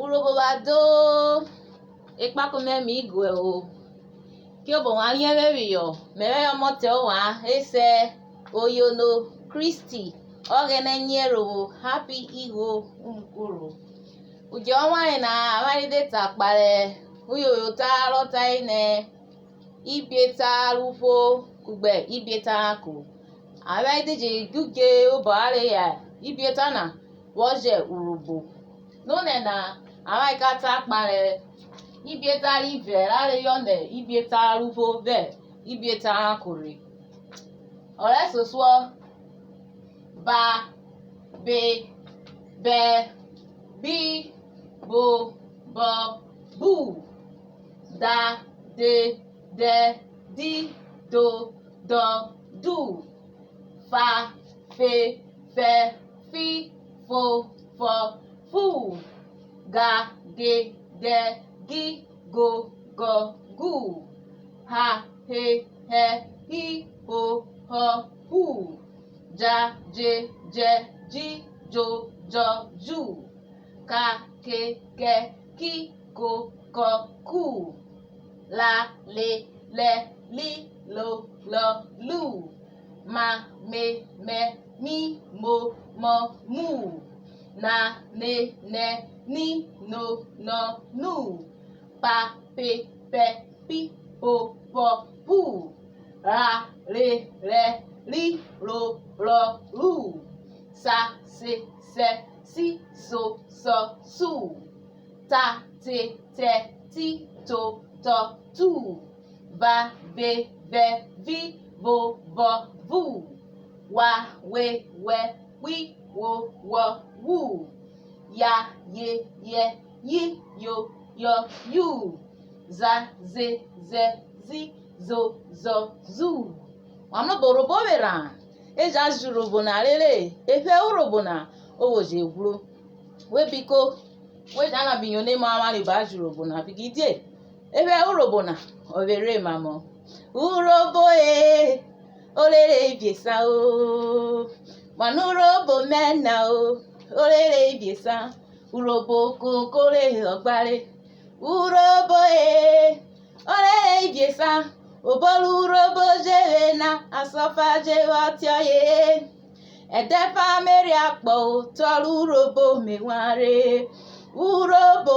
urobobado ekpakomemi igwe o kiobo wanye berio mere omote owa ese oyono Christy ogene nyero happy igo umkuru ujo wanye na amaride takpare uyoyota lota ine ibieta rufo kugbe ibieta aku abaidije guge obare ya ibieta na woje urubu none na amaikata kpare ibieta rive rare yone ibieta rufo ve ibieta akuri ore soso ba be be bi bo bo bu da de di do do du fa fe fe fi fo fo fu ga ge de gi go go gu ha he he hi ho ho hu ja je je ji jo jo ju ka ke ki ko ko ku la le li lo lu ma me mi mo mu na ne ni no nu pa pe pi po pu ra re ri ro ru sa se si so su ta te ti to tu va ve vi vo vu wa we wi wo wu ya ye yi yo yu za ze zi zo zu wano borobo vera eja jurobo na rere efe urobo na owoje gwuru we biko we jana binyone mama ri ba jurobo na bigidie ebe urobo na obere mamo urobo olere ibiesa o manurobo mena o olere ibiesa urobo kokore ogbare urobo olere ibiesa obolu urobo jere na asofa jewa tioye edefa meri akpo toru urobo meware urobo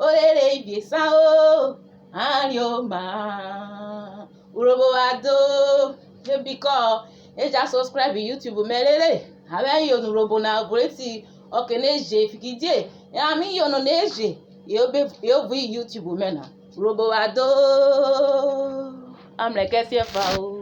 olere ibiesa o arioma urobo ado biko eja subscribe YouTube melele abe yo nurobo na obreti okeneje fikidie ami yo no neje yo bu YouTube mena urobo ado amleke sefa o